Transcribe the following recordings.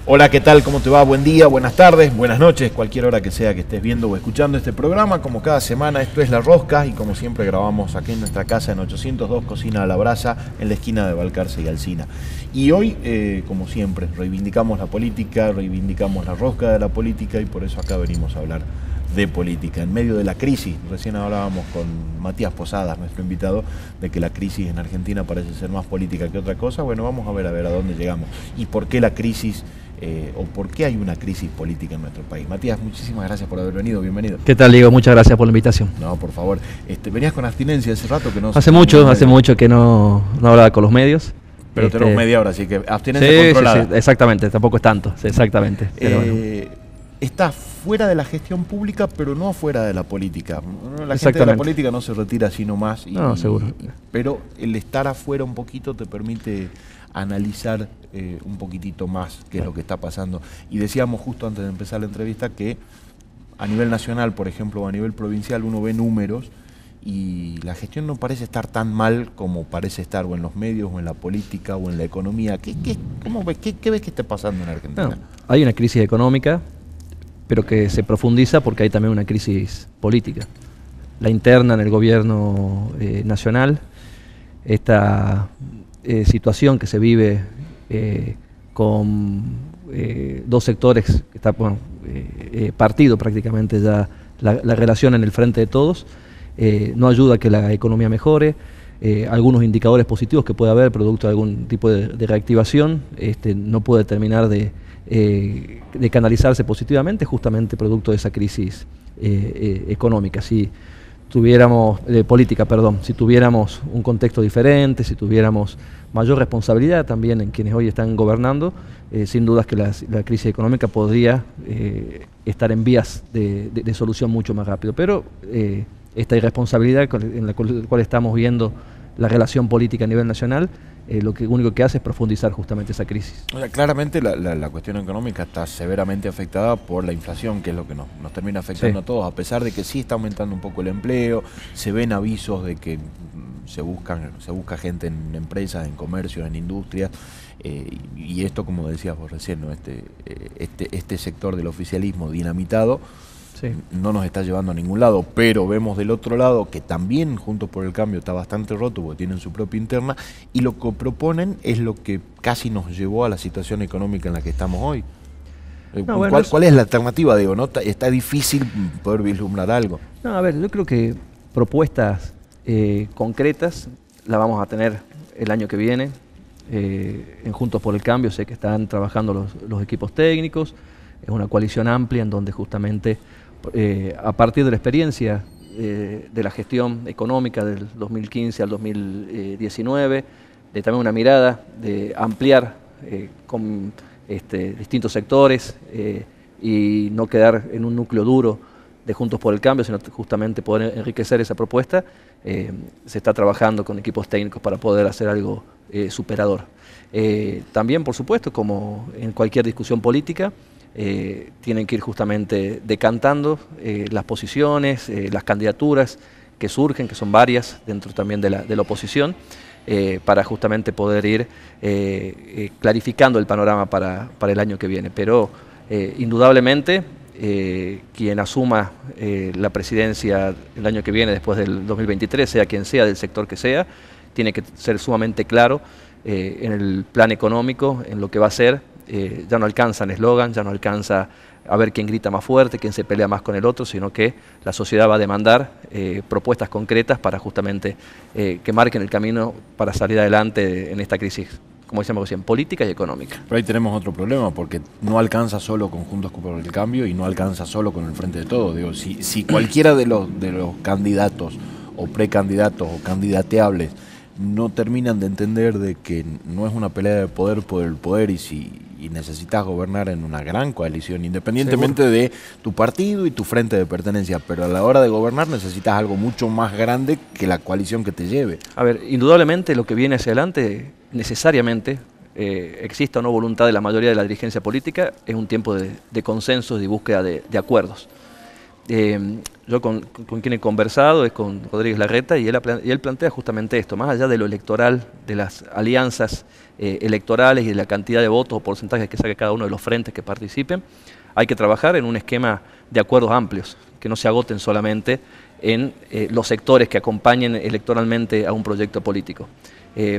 Hola, ¿qué tal? ¿Cómo te va? Buen día, buenas tardes, buenas noches, cualquier hora que sea que estés viendo o escuchando este programa. Como cada semana, esto es La Rosca y como siempre grabamos aquí en nuestra casa en 802 Cocina a la Brasa, en la esquina de Balcarce y Alsina. Y hoy, como siempre, reivindicamos la política, reivindicamos la rosca de la política y por eso acá venimos a hablar de política. En medio de la crisis, recién hablábamos con Matías Posadas, nuestro invitado, de que la crisis en Argentina parece ser más política que otra cosa. Bueno, vamos a ver a dónde llegamos y por qué la crisis... o por qué hay una crisis política en nuestro país. Matías, muchísimas gracias por haber venido, bienvenido. ¿Qué tal, Diego? Muchas gracias por la invitación. No, por favor. Venías con abstinencia hace rato que no... Hace mucho que no hablaba con los medios. Pero tenemos media hora, así que abstinencia controlada. Sí, exactamente, tampoco es tanto, sí, exactamente. Está fuera de la gestión pública, pero no fuera de la política. La gente de la política no se retira así nomás. No, seguro. Pero el estar afuera un poquito te permite analizar un poquitito más qué es lo que está pasando. Y decíamos justo antes de empezar la entrevista que a nivel nacional, por ejemplo, o a nivel provincial, uno ve números y la gestión no parece estar tan mal como parece estar o en los medios, o en la política, o en la economía. ¿Qué ves que está pasando en Argentina? No, hay una crisis económica, pero que se profundiza porque hay también una crisis política. La interna en el gobierno nacional, esta situación que se vive con dos sectores que está partido prácticamente ya la relación en el frente de todos, no ayuda a que la economía mejore. Algunos indicadores positivos que puede haber producto de algún tipo de reactivación no puede terminar de canalizarse positivamente, justamente producto de esa crisis económica. Si tuviéramos si tuviéramos un contexto diferente, si tuviéramos mayor responsabilidad también en quienes hoy están gobernando, sin dudas que la crisis económica podría estar en vías de solución mucho más rápido. Pero esta irresponsabilidad en la cual estamos viendo la relación política a nivel nacional, lo único que hace es profundizar justamente esa crisis. O sea, claramente la cuestión económica está severamente afectada por la inflación, que es lo que nos termina afectando a todos, a pesar de que sí está aumentando un poco el empleo, se ven avisos de que se busca gente en empresas, en comercio, en industrias, y esto, como decías vos recién, ¿no? Este sector del oficialismo dinamitado, sí, no nos está llevando a ningún lado, pero vemos del otro lado que también Juntos por el Cambio está bastante roto porque tienen su propia interna y lo que proponen es lo que casi nos llevó a la situación económica en la que estamos hoy. No, bueno, ¿Cuál es la alternativa, digo? ¿No? Está difícil poder vislumbrar algo. No, a ver, yo creo que propuestas concretas las vamos a tener el año que viene. En Juntos por el Cambio sé que están trabajando los equipos técnicos, es una coalición amplia en donde justamente a partir de la experiencia de la gestión económica del 2015 al 2019, de también una mirada de ampliar con distintos sectores y no quedar en un núcleo duro de Juntos por el Cambio, sino justamente poder enriquecer esa propuesta, se está trabajando con equipos técnicos para poder hacer algo superador. También, por supuesto, como en cualquier discusión política, tienen que ir justamente decantando las posiciones, las candidaturas que surgen, que son varias dentro también de la oposición, para justamente poder ir clarificando el panorama para el año que viene. Pero indudablemente quien asuma la presidencia el año que viene, después del 2023, sea quien sea, del sector que sea, tiene que ser sumamente claro en el plan económico, en lo que va a hacer. Ya no alcanzan eslogan, ya no alcanza a ver quién grita más fuerte, quién se pelea más con el otro, sino que la sociedad va a demandar propuestas concretas para justamente que marquen el camino para salir adelante en esta crisis, como decíamos recién, política y económica. Pero ahí tenemos otro problema, porque no alcanza solo con Juntos por el Cambio y no alcanza solo con el Frente de Todos. Digo, si cualquiera de los candidatos o precandidatos o candidateables no terminan de entender de que no es una pelea de poder por el poder y necesitas gobernar en una gran coalición, independientemente de tu partido y tu frente de pertenencia, pero a la hora de gobernar necesitas algo mucho más grande que la coalición que te lleve. A ver, indudablemente lo que viene hacia adelante, necesariamente, exista o no voluntad de la mayoría de la dirigencia política, es un tiempo de consensos y búsqueda de acuerdos. Yo con quien he conversado es con Rodríguez Larreta y él plantea justamente esto, más allá de lo electoral, de las alianzas electorales y de la cantidad de votos o porcentajes que saque cada uno de los frentes que participen, hay que trabajar en un esquema de acuerdos amplios, que no se agoten solamente en los sectores que acompañen electoralmente a un proyecto político.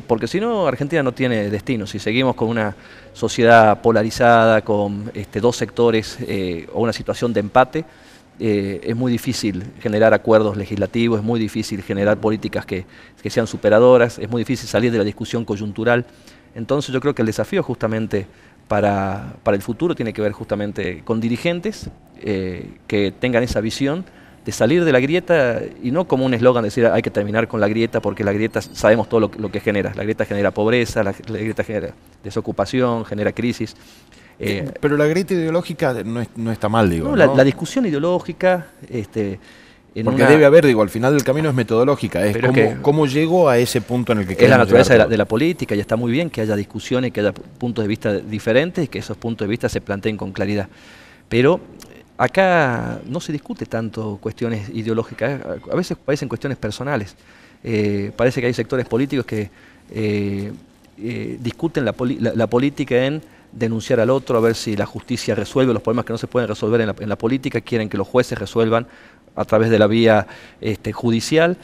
Porque si no, Argentina no tiene destino. Si seguimos con una sociedad polarizada, con dos sectores o una situación de empate, es muy difícil generar acuerdos legislativos, es muy difícil generar políticas que sean superadoras, es muy difícil salir de la discusión coyuntural. Entonces yo creo que el desafío justamente para el futuro tiene que ver justamente con dirigentes que tengan esa visión de salir de la grieta, y no como un eslogan decir hay que terminar con la grieta, porque la grieta sabemos todo lo que genera. La grieta genera pobreza, la grieta genera desocupación, genera crisis. Pero la grieta ideológica no está mal, digo. No, ¿no? La discusión ideológica... porque debe haber, digo, al final del camino es metodológica, es cómo llego a ese punto en el que queremos. Es la naturaleza de la política, y está muy bien que haya discusiones, que haya puntos de vista diferentes y que esos puntos de vista se planteen con claridad. Pero acá no se discute tanto cuestiones ideológicas, a veces parecen cuestiones personales. Parece que hay sectores políticos que discuten la política en denunciar al otro, a ver si la justicia resuelve los problemas que no se pueden resolver en la política, quieren que los jueces resuelvan a través de la vía judicial,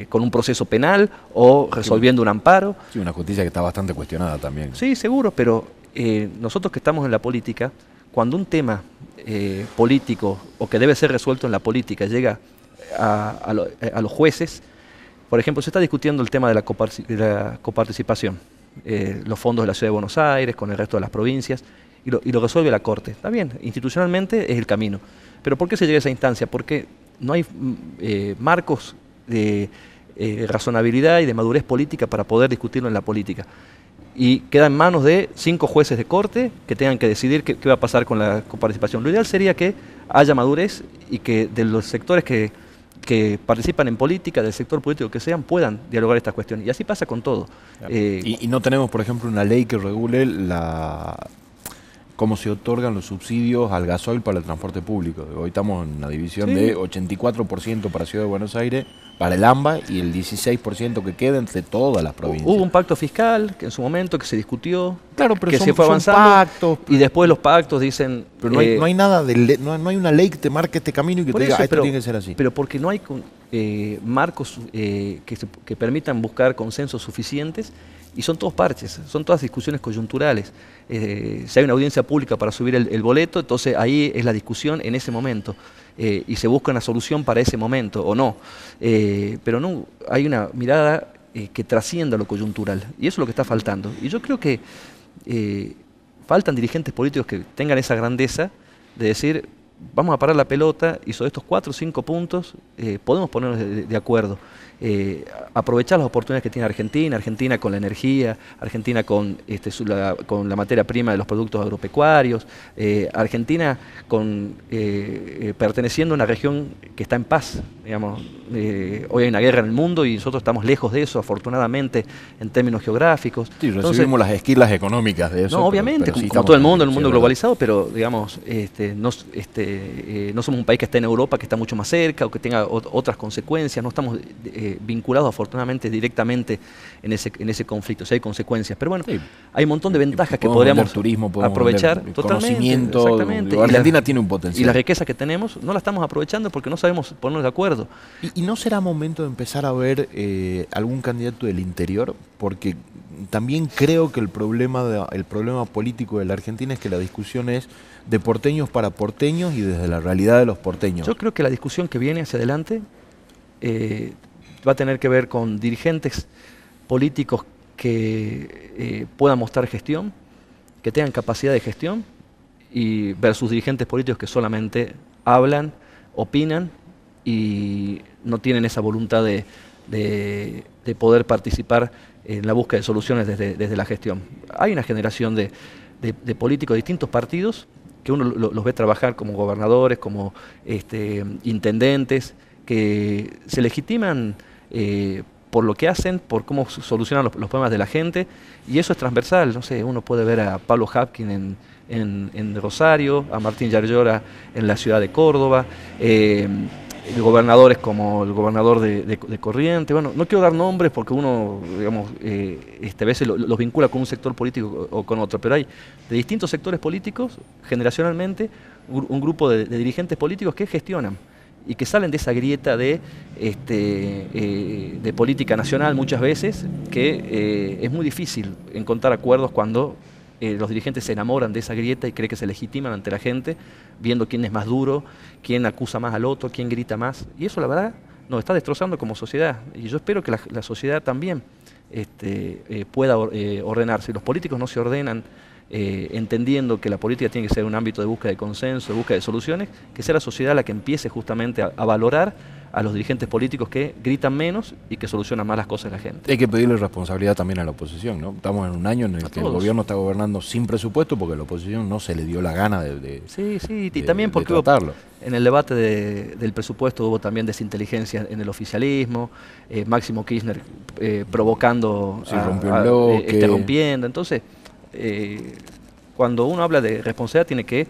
con un proceso penal o resolviendo un amparo. Sí, una justicia que está bastante cuestionada también. Sí, seguro, pero nosotros que estamos en la política, cuando un tema político o que debe ser resuelto en la política llega a los jueces, por ejemplo, se está discutiendo el tema de la coparticipación, los fondos de la Ciudad de Buenos Aires con el resto de las provincias, y lo resuelve la Corte. Está bien, institucionalmente es el camino. Pero ¿por qué se llega a esa instancia? Porque no hay marcos de razonabilidad y de madurez política para poder discutirlo en la política. Y queda en manos de 5 jueces de corte que tengan que decidir qué va a pasar con la coparticipación. Lo ideal sería que haya madurez y que de los sectores que participan en política, del sector político que sean, puedan dialogar estas cuestiones. Y así pasa con todo. Y no tenemos, por ejemplo, una ley que regule cómo se otorgan los subsidios al gasoil para el transporte público. Hoy estamos en una división de 84% para Ciudad de Buenos Aires, para el AMBA, y el 16% que queda entre todas las provincias. Hubo un pacto fiscal que en su momento que se discutió, claro, pero que se fue avanzando, pactos, y después los pactos dicen... Pero no hay nada, no hay una ley que te marque este camino y que te diga, esto tiene que ser así. Pero porque no hay marcos que permitan buscar consensos suficientes, y son todos parches, son todas discusiones coyunturales. Si hay una audiencia pública para subir el boleto, entonces ahí es la discusión en ese momento, y se busca una solución para ese momento, o no. Pero no hay una mirada que trascienda lo coyuntural, y eso es lo que está faltando. Y yo creo que faltan dirigentes políticos que tengan esa grandeza de decir, vamos a parar la pelota y sobre estos 4 o 5 puntos podemos ponernos de acuerdo. Aprovechar las oportunidades que tiene Argentina con la energía, Argentina con la materia prima de los productos agropecuarios, Argentina perteneciendo a una región que está en paz, digamos. Hoy hay una guerra en el mundo y nosotros estamos lejos de eso, afortunadamente, en términos geográficos. Sí, recibimos las esquirlas económicas de eso. No, obviamente, pero sí como todo el mundo, en un mundo sí, globalizado, pero digamos, no somos un país que está en Europa, que está mucho más cerca o que tenga otras consecuencias, no estamos vinculados afortunadamente directamente en ese conflicto, si hay consecuencias. Pero bueno, sí, hay un montón de ventajas que podríamos aprovechar totalmente. Conocimiento, exactamente. Argentina tiene un potencial. Y la riqueza que tenemos no la estamos aprovechando porque no sabemos ponernos de acuerdo. ¿Y no será momento de empezar a ver algún candidato del interior? Porque también creo que el problema político de la Argentina es que la discusión es de porteños para porteños y desde la realidad de los porteños. Yo creo que la discusión que viene hacia adelante va a tener que ver con dirigentes políticos que puedan mostrar gestión, que tengan capacidad de gestión, y versus dirigentes políticos que solamente hablan, opinan y no tienen esa voluntad de poder participar en la búsqueda de soluciones desde la gestión. Hay una generación de políticos de distintos partidos que uno los ve trabajar como gobernadores, como intendentes, que se legitiman por lo que hacen, por cómo solucionan los problemas de la gente, y eso es transversal. No sé, uno puede ver a Pablo Hapkin en Rosario, a Martín Yarlora en la ciudad de Córdoba, gobernadores como el gobernador de Corrientes. Bueno, no quiero dar nombres porque uno, digamos, a veces los vincula con un sector político o con otro, pero hay de distintos sectores políticos, generacionalmente, un grupo de dirigentes políticos que gestionan y que salen de esa grieta de política nacional muchas veces, que es muy difícil encontrar acuerdos cuando los dirigentes se enamoran de esa grieta y creen que se legitiman ante la gente, viendo quién es más duro, quién acusa más al otro, quién grita más. Y eso, la verdad, nos está destrozando como sociedad. Y yo espero que la sociedad también pueda ordenarse. Los políticos no se ordenan entendiendo que la política tiene que ser un ámbito de búsqueda de consenso, de búsqueda de soluciones, que sea la sociedad la que empiece justamente a valorar a los dirigentes políticos que gritan menos y que solucionan más las cosas de la gente. Hay que pedirle responsabilidad también a la oposición, ¿no? Estamos en un año en el que el gobierno está gobernando sin presupuesto porque a la oposición no se le dio la gana y también porque tratarlo. En el debate del presupuesto hubo también desinteligencia en el oficialismo, Máximo Kirchner provocando, rompió un bloque. Rompiendo. Entonces, cuando uno habla de responsabilidad tiene que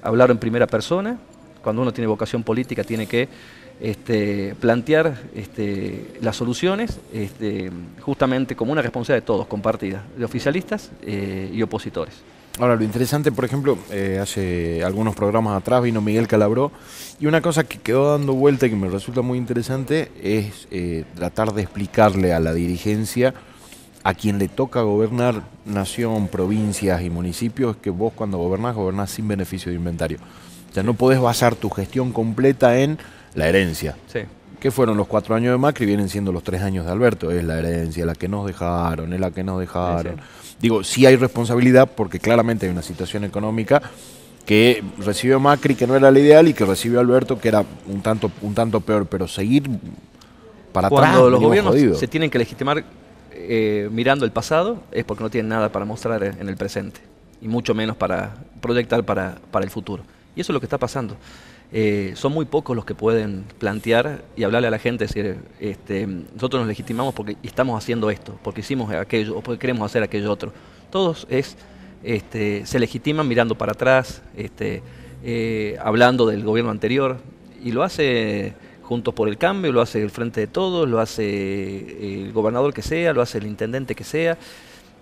hablar en primera persona. Cuando uno tiene vocación política tiene que plantear las soluciones justamente como una responsabilidad de todos, compartida, de oficialistas y opositores. Ahora, lo interesante, por ejemplo, hace algunos programas atrás vino Miguel Calabró y una cosa que quedó dando vuelta y que me resulta muy interesante es tratar de explicarle a la dirigencia, a quien le toca gobernar nación, provincias y municipios, que vos cuando gobernás sin beneficio de inventario. O sea, no podés basar tu gestión completa en la herencia. Sí. ¿Qué fueron los 4 años de Macri? Vienen siendo los 3 años de Alberto. Es la herencia, la que nos dejaron, es la que nos dejaron. Sí. Digo, sí hay responsabilidad porque claramente hay una situación económica que recibió Macri, que no era la ideal, y que recibió Alberto, que era un tanto peor. Pero seguir para atrás. Cuando los gobiernos se tienen que legitimar mirando el pasado, es porque no tienen nada para mostrar en el presente, y mucho menos para proyectar para el futuro. Y eso es lo que está pasando. Son muy pocos los que pueden plantear y hablarle a la gente, decir, nosotros nos legitimamos porque estamos haciendo esto, porque hicimos aquello, o porque queremos hacer aquello otro. Todos se legitiman mirando para atrás, hablando del gobierno anterior, y lo hace Juntos por el Cambio, lo hace el Frente de Todos, lo hace el gobernador que sea, lo hace el intendente que sea.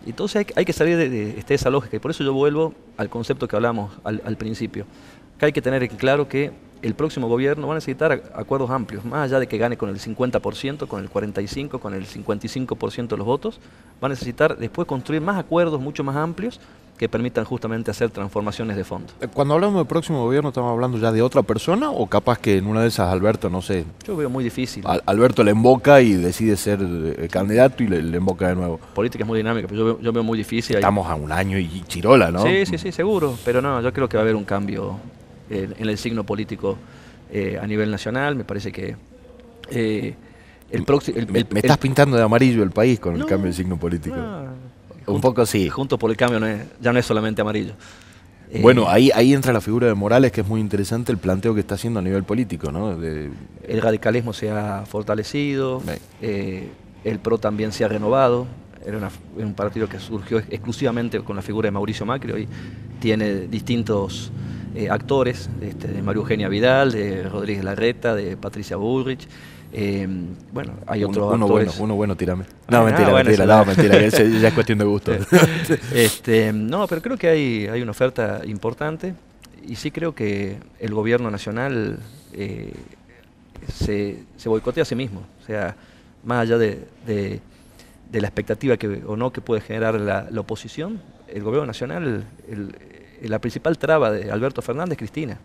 Entonces hay que salir de esa lógica, y por eso yo vuelvo al concepto que hablamos al principio, que hay que tener en claro que el próximo gobierno va a necesitar acuerdos amplios, más allá de que gane con el 50%, con el 45%, con el 55% de los votos, va a necesitar después construir más acuerdos mucho más amplios que permitan justamente hacer transformaciones de fondo. Cuando hablamos del próximo gobierno, ¿estamos hablando ya de otra persona o capaz que en una de esas Alberto, no sé? Yo veo muy difícil. Alberto le emboca y decide ser candidato y le emboca de nuevo. Política es muy dinámica, pero yo veo muy difícil. Estamos a un año y chirola, ¿no? Sí, seguro, pero no, yo creo que va a haber un cambio en el signo político a nivel nacional. Me parece que me estás pintando de amarillo el país con el cambio de signo político. Un poco sí. Juntos por el Cambio ya no es solamente amarillo. Bueno, ahí entra la figura de Morales, que es muy interesante el planteo que está haciendo a nivel político, ¿no? El radicalismo se ha fortalecido, el PRO también se ha renovado. Era un partido que surgió exclusivamente con la figura de Mauricio Macri. Hoy tiene distintos actores, de María Eugenia Vidal, de Rodríguez Larreta, de Patricia Bullrich. Bueno, hay otros actores. Uno bueno, tírame. No, mentira, ya es cuestión de gusto. No, pero creo que hay una oferta importante, y sí creo que el gobierno nacional se boicotea a sí mismo. O sea, más allá de la expectativa que puede generar la oposición, el gobierno nacional, la principal traba de Alberto Fernández es Cristina.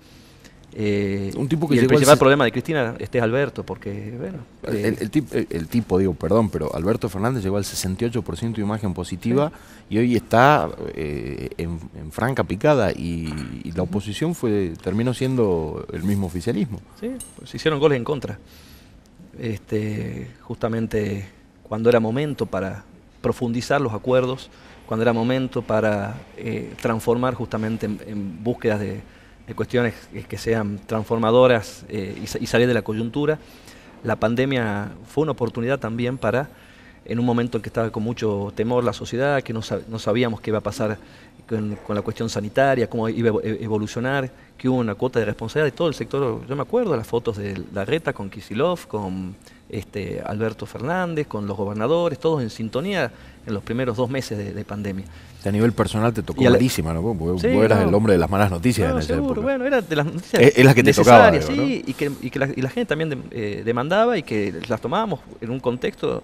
Un tipo que y el principal problema de Cristina es Alberto, porque, bueno... pero Alberto Fernández llegó al 68% de imagen positiva, sí, y hoy está en franca picada, y la oposición terminó siendo el mismo oficialismo. Sí, pues se hicieron goles en contra. Justamente cuando era momento para profundizar los acuerdos, cuando era momento para transformar justamente en búsquedas de cuestiones que sean transformadoras y salir de la coyuntura, la pandemia fue una oportunidad también para, en un momento en que estaba con mucho temor la sociedad, que no sabíamos qué iba a pasar con la cuestión sanitaria, cómo iba a evolucionar, que hubo una cuota de responsabilidad de todo el sector. Yo me acuerdo de las fotos de Larreta con Kicillof, con Alberto Fernández, con los gobernadores, todos en sintonía en los primeros 2 meses de pandemia. A nivel personal te tocó malísima, ¿no? Porque sí, vos eras el hombre de las malas noticias en esa época. Bueno, era de las noticias es la que te tocaba, digo, ¿no? Sí, y la gente también demandaba y que las tomábamos en un contexto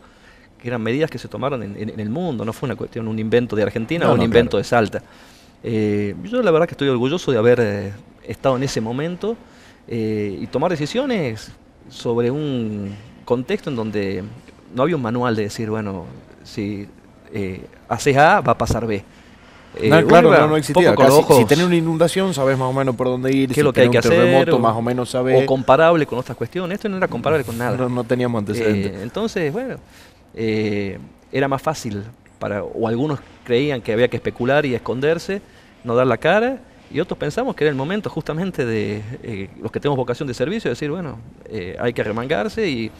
que eran medidas que se tomaron en el mundo, no fue una cuestión, un invento de Argentina o un invento de Salta. Yo la verdad que estoy orgulloso de haber estado en ese momento y tomar decisiones sobre un contexto en donde no había un manual de decir, bueno, si haces A, va a pasar B. Claro, no existía. Si tenés una inundación, sabés más o menos por dónde ir. ¿Qué es lo que hay que hacer? Terremoto, más o menos sabés. O comparable con otras cuestiones. Esto no era comparable con nada. No teníamos antecedentes. Entonces, bueno, era más fácil o algunos creían que había que especular y esconderse, no dar la cara, y otros pensamos que era el momento justamente de los que tenemos vocación de servicio, decir, bueno, hay que arremangarse y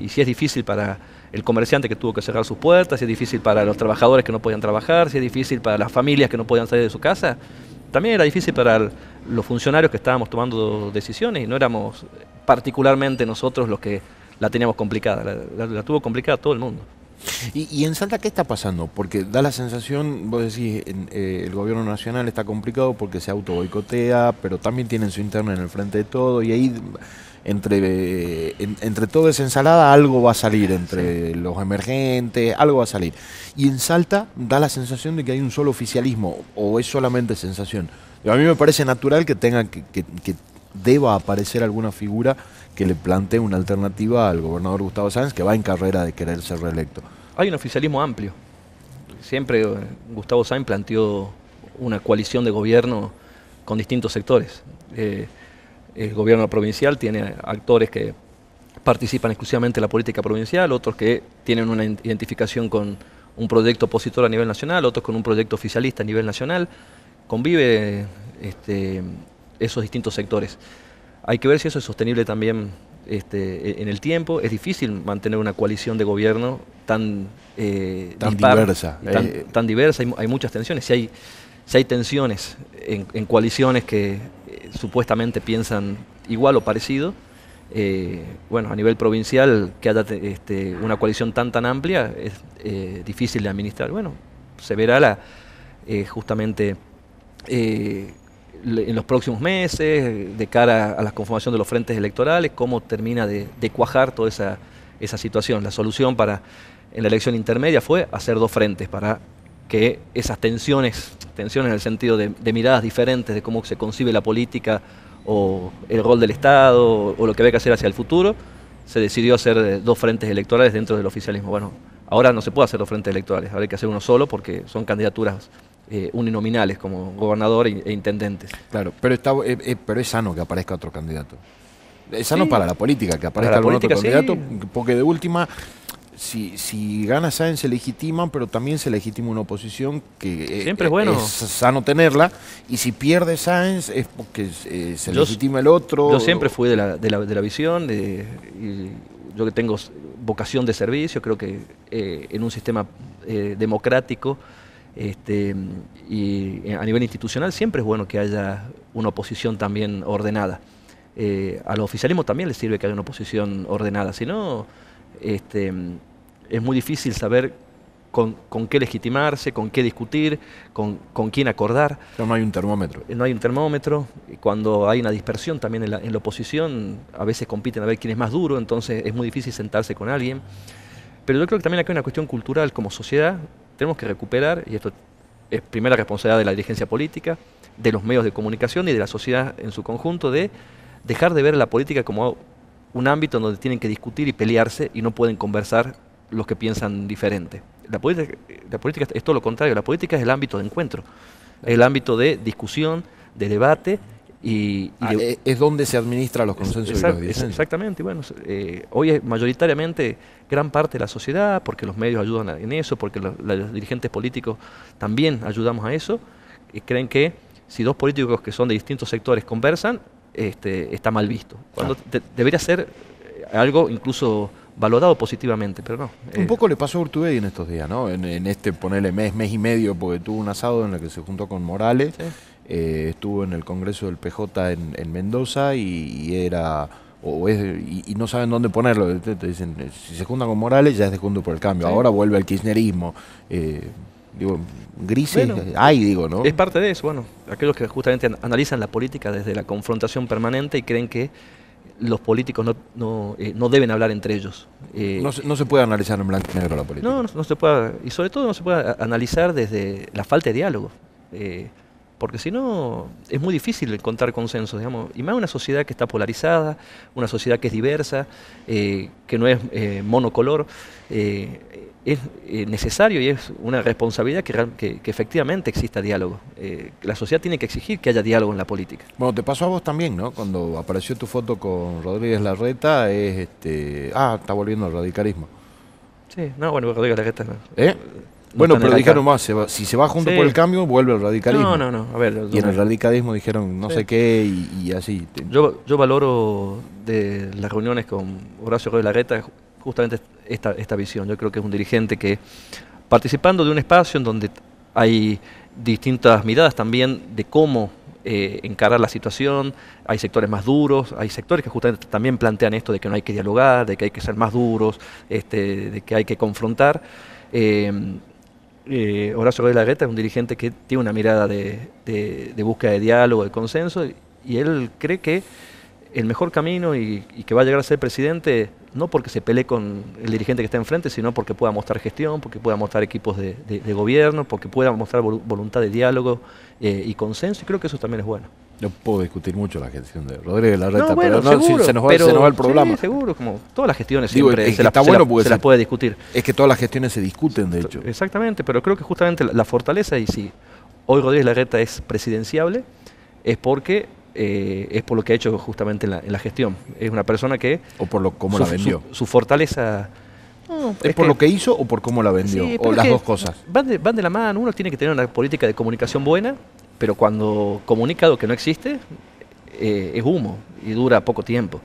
si es difícil para el comerciante que tuvo que cerrar sus puertas, si es difícil para los trabajadores que no podían trabajar, si es difícil para las familias que no podían salir de su casa, también era difícil para los funcionarios que estábamos tomando decisiones y no éramos particularmente nosotros los que la teníamos complicada, la tuvo complicada todo el mundo. ¿Y en Salta qué está pasando? Porque da la sensación, vos decís, el gobierno nacional está complicado porque se auto boicotea, pero también tienen su interno en el frente de todo, y ahí entre toda esa ensalada algo va a salir, entre los emergentes, algo va a salir. Y en Salta da la sensación de que hay un solo oficialismo, o es solamente sensación. A mí me parece natural que que deba aparecer alguna figura que le plantee una alternativa al gobernador Gustavo Sáenz, que va en carrera de querer ser reelecto. Hay un oficialismo amplio. Siempre Gustavo Sáenz planteó una coalición de gobierno con distintos sectores. El gobierno provincial tiene actores que participan exclusivamente en la política provincial, otros que tienen una identificación con un proyecto opositor a nivel nacional, otros con un proyecto oficialista a nivel nacional. Convive esos distintos sectores. Hay que ver si eso es sostenible también en el tiempo. Es difícil mantener una coalición de gobierno tan diversa. Tan diversa, hay muchas tensiones. Si hay tensiones en coaliciones que supuestamente piensan igual o parecido, bueno, a nivel provincial que haya una coalición tan amplia es difícil de administrar. Bueno, se verá justamente en los próximos meses, de cara a la conformación de los frentes electorales, cómo termina de cuajar toda esa situación. La solución en la elección intermedia fue hacer 2 frentes para que esas tensiones en el sentido de miradas diferentes de cómo se concibe la política o el rol del Estado o lo que había que hacer hacia el futuro, se decidió hacer 2 frentes electorales dentro del oficialismo. Bueno, ahora no se puede hacer 2 frentes electorales, ahora hay que hacer uno solo porque son candidaturas uninominales como gobernador e intendentes. Claro, pero es sano que aparezca otro candidato. Es sano para la política que aparezca algún otro candidato, porque de última, si gana Sáenz se legitima, pero también se legitima una oposición que siempre es bueno. Es sano tenerla, y si pierde Sáenz es porque se legitima el otro. Yo siempre fui de la visión, yo que tengo vocación de servicio, creo que en un sistema democrático y a nivel institucional siempre es bueno que haya una oposición también ordenada. Al oficialismo también le sirve que haya una oposición ordenada, si no es muy difícil saber con qué legitimarse, con qué discutir, con quién acordar. Pero no hay un termómetro. No hay un termómetro. Cuando hay una dispersión también en la oposición, a veces compiten a ver quién es más duro, entonces es muy difícil sentarse con alguien. Pero yo creo que también acá hay una cuestión cultural como sociedad. Tenemos que recuperar, y esto es primera responsabilidad de la dirigencia política, de los medios de comunicación y de la sociedad en su conjunto, de dejar de ver la política como un ámbito en donde tienen que discutir y pelearse y no pueden conversar los que piensan diferente. La política es todo lo contrario, la política es el ámbito de encuentro, es el ámbito de discusión, de debate es donde se administran los consensos y los disensos. Exactamente, bueno, hoy es mayoritariamente gran parte de la sociedad, porque los medios ayudan en eso, porque los dirigentes políticos también ayudamos a eso, y creen que si 2 políticos que son de distintos sectores conversan, está mal visto. Cuando debería ser algo incluso valorado positivamente, pero no. Un poco le pasó a Urtubey en estos días, ¿no? En este, ponerle mes y medio, porque tuvo un asado en el que se juntó con Morales, Sí. Estuvo en el Congreso del PJ en Mendoza y era... y no saben dónde ponerlo. Te dicen, si se juntan con Morales ya es de Juntos por el Cambio. Sí. Ahora vuelve al kirchnerismo. Digo, grises Bueno, hay, digo, ¿no? Es parte de eso, bueno, aquellos que justamente analizan la política desde la confrontación permanente y creen que los políticos no deben hablar entre ellos. No se puede analizar en blanco y negro la política. No se puede, y sobre todo no se puede analizar desde la falta de diálogo, porque si no es muy difícil encontrar consensos, digamos, y más una sociedad que está polarizada, una sociedad que es diversa, que no es monocolor. Es necesario y es una responsabilidad que efectivamente exista diálogo. La sociedad tiene que exigir que haya diálogo en la política. Bueno, te pasó a vos también, ¿no? Cuando apareció tu foto con Rodríguez Larreta, está volviendo al radicalismo. Sí, no, bueno, Rodríguez Larreta no. Bueno, pero dijeron más, si se va Juntos por el Cambio, vuelve al radicalismo. No, a ver. Y en el radicalismo dijeron no sé qué y así. Yo valoro de las reuniones con Horacio Rodríguez Larreta justamente esta visión. Yo creo que es un dirigente que, participando de un espacio en donde hay distintas miradas también de cómo encarar la situación, hay sectores más duros, hay sectores que justamente también plantean esto de que no hay que dialogar, de que hay que ser más duros, de que hay que confrontar. Horacio Rodríguez Larreta es un dirigente que tiene una mirada de búsqueda de diálogo, de consenso, y él cree que el mejor camino y que va a llegar a ser presidente, no porque se pelee con el dirigente que está enfrente, sino porque pueda mostrar gestión, porque pueda mostrar equipos de gobierno, porque pueda mostrar voluntad de diálogo y consenso, y creo que eso también es bueno. No puedo discutir mucho la gestión de Rodríguez Larreta, bueno, pero seguro, se nos va el programa. Sí, seguro, como todas las gestiones Digo, siempre se las puede discutir. Es que todas las gestiones se discuten, de hecho. Exactamente, pero creo que justamente la fortaleza, y si hoy Rodríguez Larreta es presidenciable, es porque es por lo que ha hecho justamente en la gestión. Es una persona que... O por cómo la vendió. Su fortaleza... No, ¿Es por lo que hizo o por cómo la vendió? Sí, o las dos cosas. Van de la mano. Uno tiene que tener una política de comunicación buena, pero cuando comunica algo que no existe, es humo y dura poco tiempo.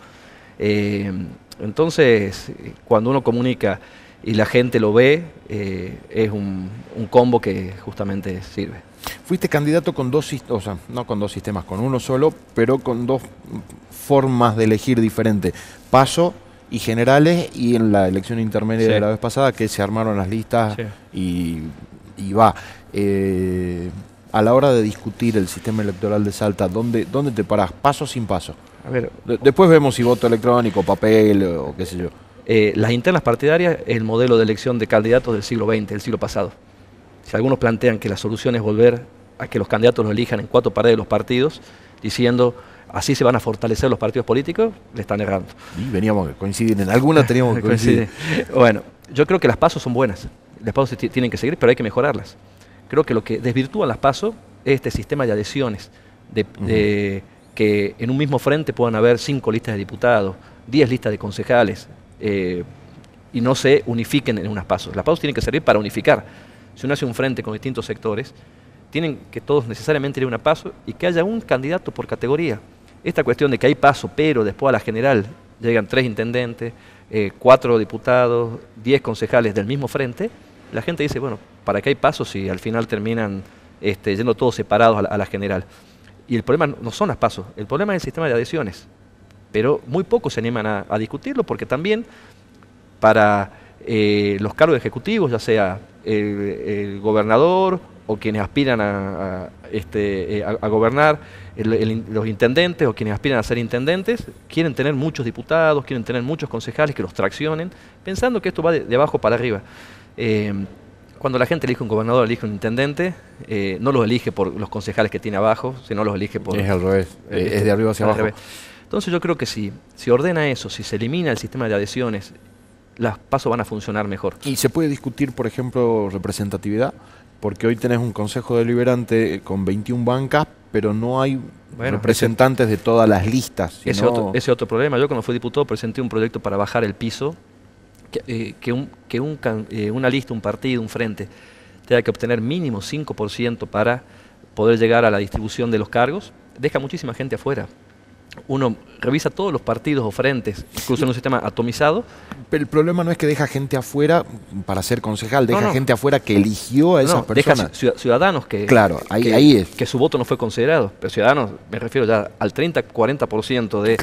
Entonces, cuando uno comunica y la gente lo ve, es un combo que justamente sirve. Fuiste candidato con dos sistemas, o sea, no con dos sistemas, con uno solo, pero con dos formas de elegir diferentes. PASO y generales, y en la elección intermedia de la vez pasada, que se armaron las listas y va. A la hora de discutir el sistema electoral de Salta, ¿dónde te parás? ¿Paso o sin paso? A ver, después vemos si voto electrónico, papel o qué sé yo. Las internas partidarias es el modelo de elección de candidatos del siglo XX, del siglo pasado. Si algunos plantean que la solución es volver a que los candidatos los elijan en 4 paredes de los partidos, diciendo así se van a fortalecer los partidos políticos, le están errando. Y veníamos a coincidir, en algunas teníamos que coincidir. Bueno, yo creo que las PASO son buenas, las PASO tienen que seguir, pero hay que mejorarlas. Creo que lo que desvirtúa las PASO es este sistema de adhesiones, de que en un mismo frente puedan haber 5 listas de diputados, 10 listas de concejales, y no se unifiquen en unas PASO. Las PASO tienen que servir para unificar. Si uno hace un frente con distintos sectores, tienen que todos necesariamente ir a una PASO y que haya un candidato por categoría. Esta cuestión de que hay PASO, pero después a la general llegan 3 intendentes, 4 diputados, 10 concejales del mismo frente, la gente dice, bueno, ¿para qué hay PASO si al final terminan yendo todos separados a la general? Y el problema no son las PASO, el problema es el sistema de adhesiones. Pero muy pocos se animan a discutirlo porque también para los cargos ejecutivos, ya sea el gobernador o quienes aspiran a gobernar, los intendentes o quienes aspiran a ser intendentes, quieren tener muchos diputados, quieren tener muchos concejales que los traccionen, pensando que esto va de abajo para arriba. Cuando la gente elige un gobernador, elige un intendente, no los elige por los concejales que tiene abajo, sino los elige por... Es al revés, es de arriba hacia abajo. Entonces yo creo que si ordena eso, si se elimina el sistema de adhesiones, las PASO van a funcionar mejor. ¿Y se puede discutir, por ejemplo, representatividad? Porque hoy tenés un consejo deliberante con 21 bancas, pero no hay representantes de todas las listas. Ese otro problema. Yo cuando fui diputado presenté un proyecto para bajar el piso, que una lista, un partido, un frente, tenga que obtener mínimo 5% para poder llegar a la distribución de los cargos, deja muchísima gente afuera. uno revisa todos los partidos o frentes, incluso en un sistema atomizado. Pero el problema no es que deja gente afuera para ser concejal, deja gente afuera que eligió a esas personas. Deja ciudadanos que, claro, ahí es. Que su voto no fue considerado. Pero ciudadanos, me refiero ya al 30-40% de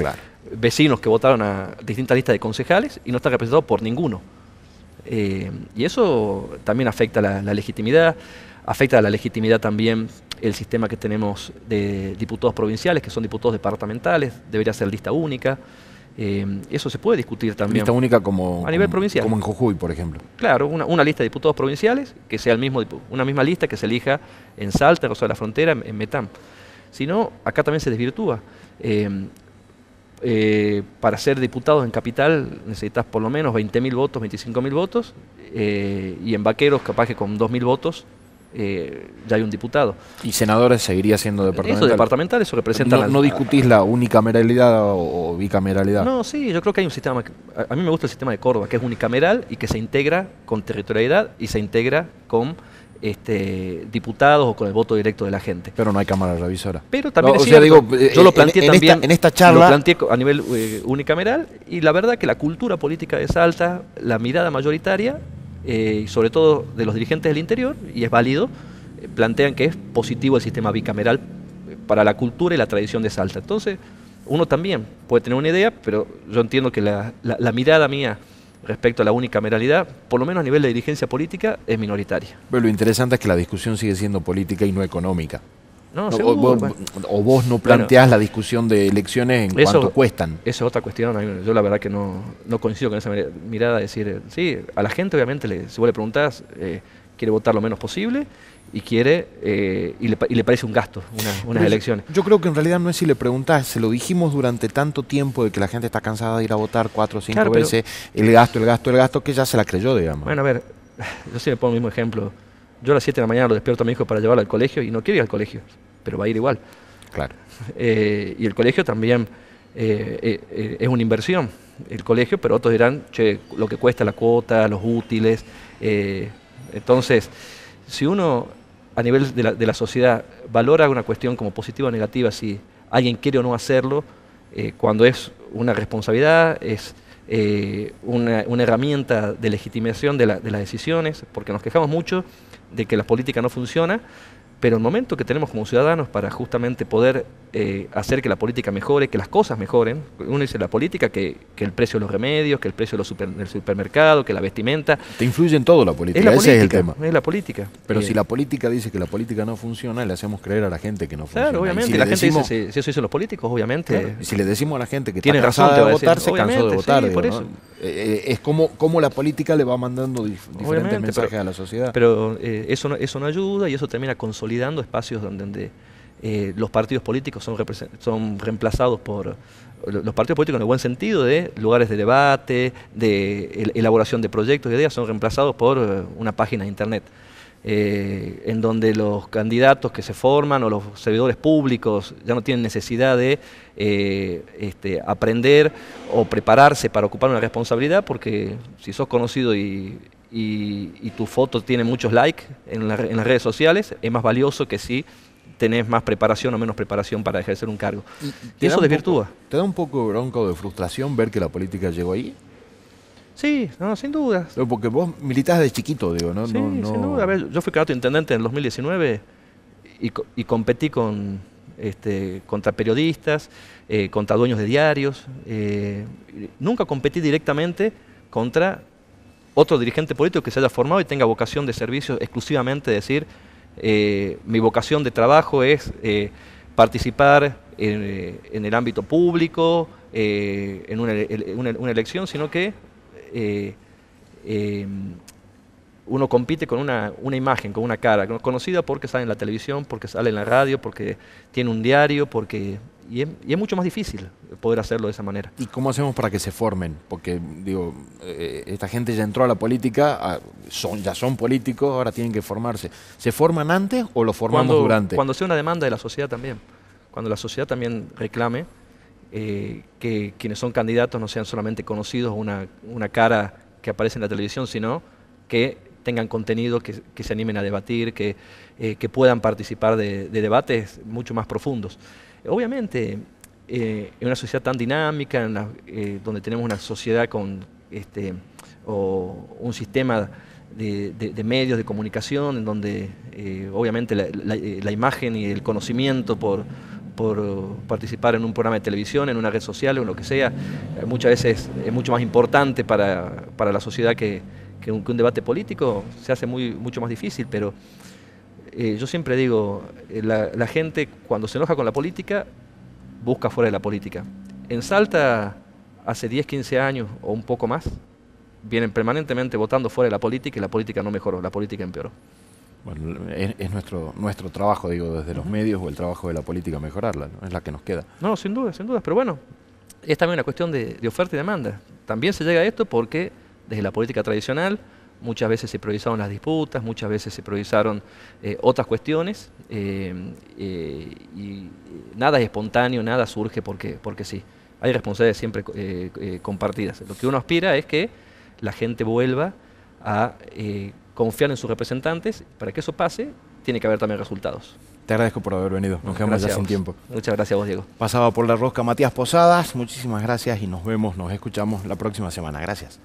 vecinos que votaron a distintas listas de concejales y no está representado por ninguno. Y eso también afecta la legitimidad, afecta a la legitimidad también el sistema que tenemos de diputados provinciales, que son diputados departamentales, debería ser lista única. Eso se puede discutir también. Lista única como a nivel provincial. Como en Jujuy, por ejemplo. Claro, una lista de diputados provinciales, que sea una misma lista que se elija en Salta, en Rosario de la Frontera, en Metam. Si no, acá también se desvirtúa. Para ser diputados en Capital necesitas por lo menos 20.000 votos, 25.000 votos, y en Vaqueros capaz que con 2.000 votos ya hay un diputado. ¿Y senadores seguiría siendo departamental? Eso departamental, eso representa... ¿No discutís la unicameralidad o bicameralidad? No, sí, yo creo que hay un sistema... A mí me gusta el sistema de Córdoba, que es unicameral y que se integra con territorialidad y se integra con diputados o con el voto directo de la gente. Pero no hay cámara revisora. Pero también es cierto, yo lo planteé también en esta charla, lo planteé a nivel unicameral, y la verdad que la cultura política de Salta, la mirada mayoritaria, y sobre todo de los dirigentes del interior, y es válido, plantean que es positivo el sistema bicameral para la cultura y la tradición de Salta. Entonces, uno también puede tener una idea, pero yo entiendo que la mirada mía respecto a la unicameralidad, por lo menos a nivel de dirigencia política, es minoritaria. Pero lo interesante es que la discusión sigue siendo política y no económica. No, o vos no planteás la discusión de elecciones en cuánto cuestan. Eso es otra cuestión. Yo la verdad que no coincido con esa mirada de decir, sí, a la gente obviamente, si vos le preguntás, quiere votar lo menos posible y quiere y le parece un gasto unas elecciones. Yo creo que en realidad no es si le preguntás, se lo dijimos durante tanto tiempo de que la gente está cansada de ir a votar 4 o 5 veces, el gasto, que ya se la creyó, digamos. Bueno, a ver, yo sí me pongo el mismo ejemplo. Yo a las 7 de la mañana lo despierto a mi hijo para llevarlo al colegio y no quiere ir al colegio, pero va a ir igual. Claro. Y el colegio también es una inversión, el colegio, pero otros dirán, che, lo que cuesta la cuota, los útiles. Entonces, si uno a nivel de la sociedad valora una cuestión como positiva o negativa, si alguien quiere o no hacerlo, cuando es una responsabilidad, es una herramienta de legitimación de las decisiones, porque nos quejamos mucho de que la política no funciona, pero el momento que tenemos como ciudadanos para justamente poder hacer que la política mejore, que las cosas mejoren, uno dice la política, que el precio de los remedios, que el precio del supermercado, que la vestimenta. Te influye en todo la política, ese es el tema. Es la política. Pero si la política dice que la política no funciona, le hacemos creer a la gente que no funciona. Claro, obviamente, la gente dice, si eso dicen los políticos, obviamente. Claro, y si le decimos a la gente que tiene está razón cansada de votar, se cansó de votar. Sí, digo, por ¿no? eso. Es como la política le va mandando diferentes mensajes a la sociedad. Pero eso no ayuda, y eso termina consolidando espacios donde los partidos políticos son reemplazados por los partidos políticos en el buen sentido de lugares de debate, de elaboración de proyectos, de ideas, son reemplazados por una página de internet. En donde los candidatos que se forman o los servidores públicos ya no tienen necesidad de aprender o prepararse para ocupar una responsabilidad, porque si sos conocido y tu foto tiene muchos likes en las redes sociales, es más valioso que si tenés más preparación o menos preparación para ejercer un cargo. Y eso desvirtúa. ¿Te da un poco de bronca o de frustración ver que la política llegó ahí? Sí, no, sin duda. Porque vos militás de chiquito, digo, ¿no? Sí, sin duda. A ver, yo fui candidato a intendente en el 2019 y competí contra periodistas, contra dueños de diarios. Nunca competí directamente contra otro dirigente político que se haya formado y tenga vocación de servicio exclusivamente, decir, mi vocación de trabajo es participar en el ámbito público, en una elección, sino que uno compite con una imagen, con una cara conocida porque sale en la televisión, porque sale en la radio, porque tiene un diario, y es mucho más difícil poder hacerlo de esa manera. ¿Y cómo hacemos para que se formen? Porque digo, esta gente ya entró a la política, ya son políticos, ahora tienen que formarse. ¿Se forman antes o lo formamos durante? Cuando sea una demanda de la sociedad también. Cuando la sociedad también reclame que quienes son candidatos no sean solamente conocidos, una cara que aparece en la televisión, sino que tengan contenido, que se animen a debatir, que puedan participar de debates mucho más profundos. Obviamente, en una sociedad tan dinámica, donde tenemos una sociedad con o un sistema de medios de comunicación, en donde obviamente la imagen y el conocimiento por participar en un programa de televisión, en una red social o en lo que sea, muchas veces es mucho más importante para la sociedad que un debate político, se hace mucho más difícil, pero yo siempre digo, la gente cuando se enoja con la política, busca fuera de la política. En Salta, hace 10, 15 años o un poco más, vienen permanentemente votando fuera de la política y la política no mejoró, la política empeoró. Bueno, es nuestro trabajo, digo, desde los medios, o el trabajo de la política mejorarla, ¿no? Es la que nos queda. No, sin duda, pero bueno, es también una cuestión de oferta y demanda. También se llega a esto porque desde la política tradicional muchas veces se priorizaron las disputas, muchas veces se priorizaron otras cuestiones y nada es espontáneo, nada surge porque sí. Hay responsabilidades siempre compartidas. Lo que uno aspira es que la gente vuelva a confiar en sus representantes. Para que eso pase, tiene que haber también resultados. Te agradezco por haber venido, nos quedamos ya sin tiempo. Muchas gracias a vos, Diego. Pasaba por La Rosca Matías Posadas, muchísimas gracias y nos escuchamos la próxima semana. Gracias.